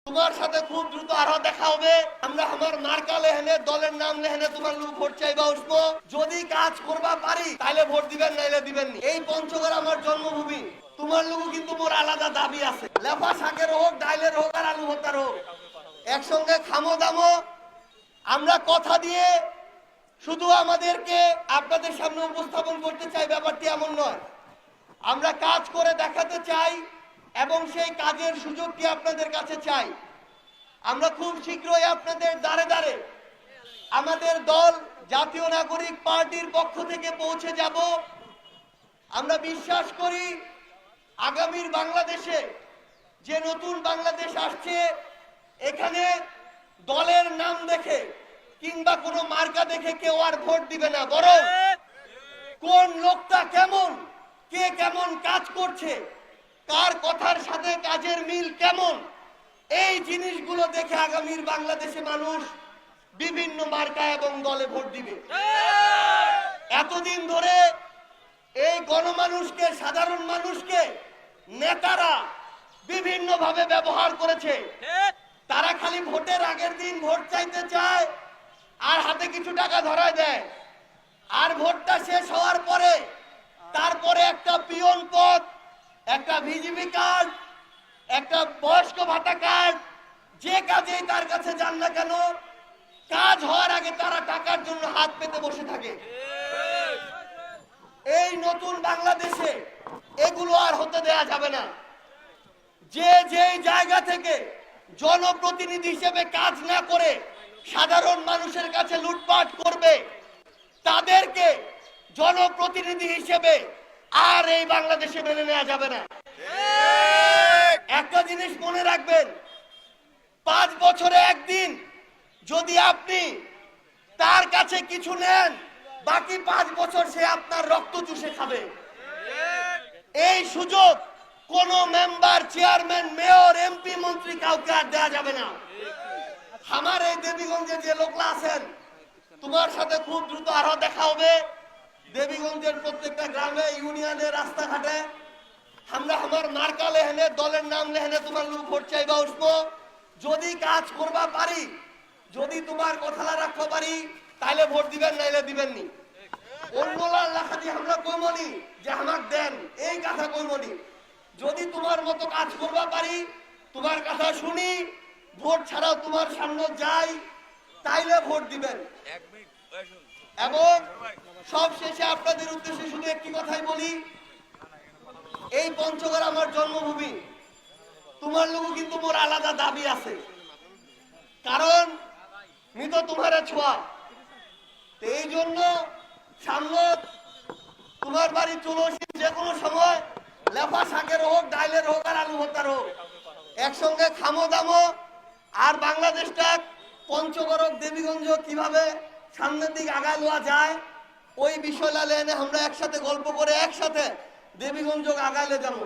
তোমার সাথে খুব দ্রুত আরো দেখা হবে। আমরা আমার মার্কা লেহেনে দলের নাম লেহেনে তোমার লোক ভোট চাইবা উঠবো। যদি কাজ করবা পারি তাহলে ভোট দিবেন, নাইলে দিবেন নি। এই পঞ্চগড় আমার জন্মভূমি। তোমার লোক কিন্তু মোর আলাদা দাবি আছে। লেফা শাকের হোক, ডাইলের হোক আর আলু ভর্তার হোক, একসঙ্গে খামো দামো। আমরা কথা দিয়ে শুধু আমাদেরকে আপনাদের সামনে উপস্থাপন করতে চাই, ব্যাপারটি এমন নয়। আমরা কাজ করে দেখাতে চাই এবং সেই কাজের সুযোগটি আপনাদের কাছে চাই। আমরা খুব শীঘ্রই আপনাদের দ্বারে দ্বারে আমাদের দল জাতীয় নাগরিক পার্টির পক্ষ থেকে পৌঁছে যাব। আমরা বিশ্বাস করি আগামীর বাংলাদেশে যে নতুন বাংলাদেশ আসছে, এখানে দলের নাম দেখে কিংবা কোনো মার্কা দেখে কেউ আর ভোট দিবে না, বরং কোন লোকটা কেমন, কে কেমন কাজ করছে, কার কথার সাথে কাজের মিল কেমন, এই জিনিসগুলো দেখে আগামীর বাংলাদেশে মানুষ বিভিন্ন মার্কা এবং দলে ভোট দিবে। এতদিন ধরে এই গণমানুষকে, সাধারণ মানুষকে নেতারা বিভিন্ন ভাবে ব্যবহার করেছে। তারা খালি ভোটের আগের দিন ভোট চাইতে চায় আর হাতে কিছু টাকা ধরায় দেয়, আর ভোটটা শেষ হওয়ার পরে তারপরে একটা পিয়ন পদ, একটা ভিজিবি কার্ড, একটা বয়স্ক ভাতা কার্ড, যে কাজেই তার কাছে যান না কেন, কাজ হওয়ার আগে তারা টাকার জন্য হাত পেতে বসে থাকে। এই নতুন বাংলাদেশে এগুলো আর হতে দেয়া যাবে না। যে যেই জায়গা থেকে জনপ্রতিনিধি হিসেবে কাজ না করে সাধারণ মানুষের কাছে লুটপাট করবে, তাদেরকে জনপ্রতিনিধি হিসেবে আর এই বাংলাদেশে মেনে নেওয়া যাবে না। একটা জিনিস মনে রাখবেন, 5 বছরে একদিন যদি আপনি তার কাছে কিছু নেন, বাকি 5 বছর সে আপনার রক্ত চুষে খাবে। এই সুযোগ কোন মেম্বার, চেয়ারম্যান, মেয়র, এমপি, মন্ত্রী কাউকে আর দেওয়া যাবে না। আমার এই দেবীগঞ্জে যে লোকরা আছেন, তোমার সাথে খুব দ্রুত আরো দেখা হবে। দেবীগঞ্জের প্রত্যেকটা গ্রামে, ইউনিয়নে, রাস্তাঘাটে আমরা আমার মার্কা লেহেনে দলের নাম লেহেনে তোমার লোক ভোট চাইবা উঠবো। যদি কাজ করবা পারি, যদি তোমার কথা রাখতে পারি তাহলে ভোট দিবেন, নাইলে দিবেন নি। অন্যলার লেখা দিয়ে আমরা কইমনি যে আমাক দেন, এই কথা কইমনি। যদি তোমার মতো কাজ করবা পারি, তোমার কথা শুনি, ভোট ছাড়াও তোমার সামনে যাই, তাইলে ভোট দিবেন। এবং সব শেষে আপনাদের উদ্দেশ্যে শুধু একটি কথাই বলি, এই পঞ্চগড় আমার জন্মভূমি। তোমার লোক কিন্তু মোর আলাদা দাবি আছে, কারণ মৃত তোমার ছোঁয়া। এই জন্য সামনে তোমার বাড়ি চলে যে কোনো সময় লেফা শাকের হোক, ডাইলের হোক আর আলু ভর্তার হোক, একসঙ্গে খামো দামো। আর বাংলাদেশটা পঞ্চগড়, দেবীগঞ্জ কিভাবে সামনের দিকে আগায় নেওয়া যায়, ওই বিষয়টা লেনে আমরা একসাথে গল্প করে একসাথে দেবীগঞ্জ আগাইলে যাবো।